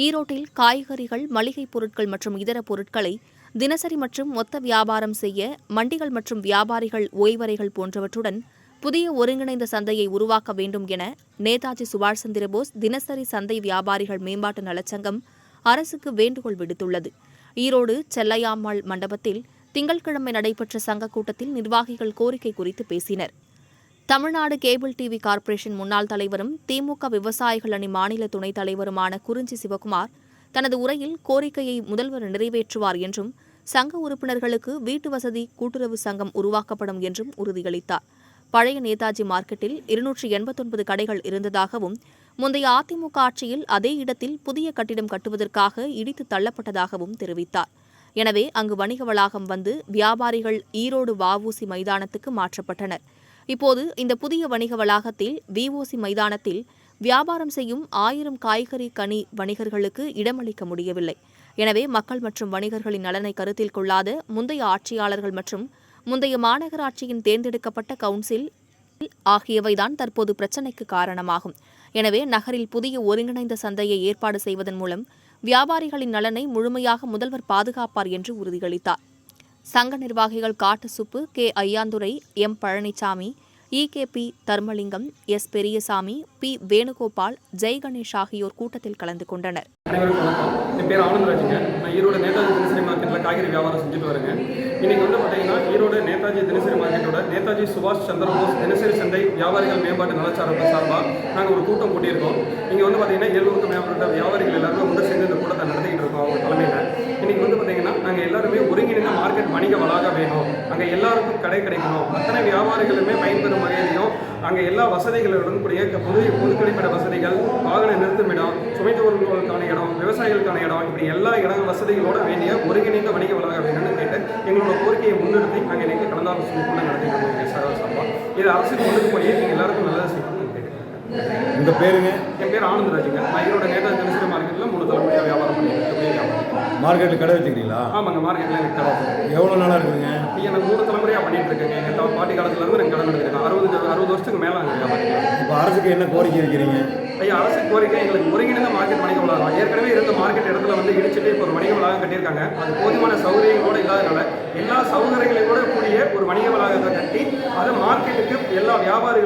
ஈரோட்டில் காய்கறிகள், மளிகைப் பொருட்கள் மற்றும் இதர பொருட்களை தினசரி மற்றும் மொத்த வியாபாரம் செய்ய மண்டிகள் மற்றும் வியாபாரிகள் ஓய்வறைகள் போன்றவற்றுடன் புதிய ஒருங்கிணைந்த சந்தையை உருவாக்க வேண்டும் என நேதாஜி சுபாஷ் சந்திரபோஸ் தினசரி சந்தை வியாபாரிகள் மேம்பாட்டு நலச்சங்கம் அரசுக்கு வேண்டுகோள் விடுத்துள்ளது. ஈரோடு செல்லையாம்மாள் மண்டபத்தில் திங்கட்கிழமை நடைபெற்ற சங்க கூட்டத்தில் நிர்வாகிகள் கோரிக்கை குறித்து பேசினர். தமிழ்நாடு கேபிள் டிவி கார்ப்பரேஷன் முன்னாள் தலைவரும் திமுக விவசாயிகள் அணி மாநில துணைத் தலைவருமான குறிஞ்சி சிவகுமார் தனது உரையில் கோரிக்கையை முதல்வர் நிறைவேற்றுவார் என்றும் சங்க உறுப்பினர்களுக்கு வீட்டு வசதி கூட்டுறவு சங்கம் உருவாக்கப்படும் என்றும் உறுதியளித்தார். பழைய நேதாஜி மார்க்கெட்டில் 289 கடைகள் இருந்ததாகவும் முந்தைய அதிமுக ஆட்சியில் அதே இடத்தில் புதிய கட்டிடம் கட்டுவதற்காக இடித்து தள்ளப்பட்டதாகவும் தெரிவித்தார். எனவே அங்கு வணிக வளாகம் வந்து வியாபாரிகள் ஈரோடு வ.உ.சி. மைதானத்துக்கு மாற்றப்பட்டனர். இப்போது இந்த புதிய வணிக வளாகத்தில் வி.ஓ.சி. மைதானத்தில் வியாபாரம் செய்யும் 1000 காய்கறி கனி வணிகர்களுக்கு இடமளிக்க முடியவில்லை. எனவே மக்கள் மற்றும் வணிகர்களின் நலனை கருத்தில் கொள்ளாத முந்தைய ஆட்சியாளர்கள் மற்றும் முந்தைய மாநகராட்சியின் தேர்ந்தெடுக்கப்பட்ட கவுன்சில் ஆகியவைதான் தற்போது பிரச்சினைக்கு காரணமாகும். எனவே நகரில் புதிய ஒருங்கிணைந்த சந்தையை ஏற்பாடு செய்வதன் மூலம் வியாபாரிகளின் நலனை முழுமையாக முதல்வர் பாதுகாப்பார் என்று உறுதியளித்தார். சங்க நிர்வாகிகள் Kattu Subbu, K. Ayyandurai, M. Palanisamy, EKP. Dharmalingam, S. Periyasamy, P. Venugopal, Jai Ganesh ஆகியோர் கூட்டத்தில் கலந்து கொண்டனர். அனைவருக்கும் வணக்கம். என் பேர் ஆனந்தராஜுங்க. நான் ஈரோடு நேதாஜி தினசரி மார்க்கெட்டில் காய்கறி வியாபாரம் செஞ்சுட்டு வரேங்க. இன்றைக்கி பார்த்தீங்கன்னா ஈரோடு நேதாஜி தினசரி மார்க்கெட்டோட நேதாஜி சுபாஷ் சந்திரபோஸ் தினசரி சந்தை வியாபாரிகள் மேம்பாட்டு நலச்சார்பு சார்பாக நாங்கள் ஒரு கூட்டம் கூட்டியிருக்கோம். இங்கே பார்த்தீங்கன்னா 700க்கும் மேற்பட்ட வியாபாரிகள் எல்லாருமே ஒன்று சேர்ந்து இந்த கூட்டத்தை நடத்திக்கிட்டு இருக்கோம் அவங்க தலைமையில். இன்றைக்கி பார்த்தீங்கன்னா நாங்கள் எல்லாருமே ஒருங்கிணைந்த மார்க்கெட் வணிக வளாகம் வேணும், அங்கே எல்லாருக்கும் கடை கிடைக்கணும், அத்தனை வியாபாரிகளுமே பயன்பெறும் வகையிலையும் அங்கே எல்லா வசதிகளுடன் கூடிய பொது கழிப்பிட வசதிகள், வாகன நிறுத்துமிடம், சுமைத்தவர்களுக்கான இடம், விவசாயிகளுக்கான இடம், இப்படி எல்லா வசதிகளோட வேண்டிய ஒருங்கிணைந்த வணிக வளாகம் வேணும்னு கேட்டு எங்களோட கோரிக்கையை முன்னிறுத்தி நாங்கள் இன்றைக்கி கலந்தாலோசனை கூட நடத்திட்டு சார்பாக இது அரசுக்கு கொண்டு போய் நீங்கள் எல்லாருக்கும் நல்லது செய்யணும் கேட்குறேன். உங்கள் பேருங்க? என் பேர் ஆனந்தராஜுங்க. நான் ஈரோட நேதாஜி தினசரி மார்க்கெட்டில் 3 தலைமுறையாக வியாபாரம் பண்ணியிருக்கேன். மார்க்கெட்டில் கடை வச்சுக்கிறீங்களா? ஆமாங்க, மார்க்கெட்டில் எனக்கு கடை வச்சுருக்கேன். எவ்வளோ நாளாக இருக்குதுங்க? எனக்கு 3 தலைமுறையாக பண்ணிட்டு இருக்கேங்க. எங்கள் பாட்டி காலத்துலேருந்து எனக்கு கடை நடத்திருக்கேன். 60 வருஷத்துக்கு மேலே அங்கே வியாபாரம். இப்போ அரசுக்கு என்ன கோரிக்கை வைக்கிறீங்க? ஐயா, அரசு கோரிக்கை எங்களுக்கு ஒருங்கிணைந்த மார்க்கெட் வணிக வளாகம். ஏற்கனவே இருந்த மார்க்கெட் இடத்துல இடிச்சுட்டு இப்போ ஒரு வணிக வளாகம் கட்டியிருக்காங்க. அது போதுமான சௌகரியங்களோடு இல்லாதனால எல்லா சௌகரியங்களோட கூடிய ஒரு வணிக வளாகத்தை கட்டி அதை மார்க்கெட்டுக்கு எல்லா வியாபாரிகளும்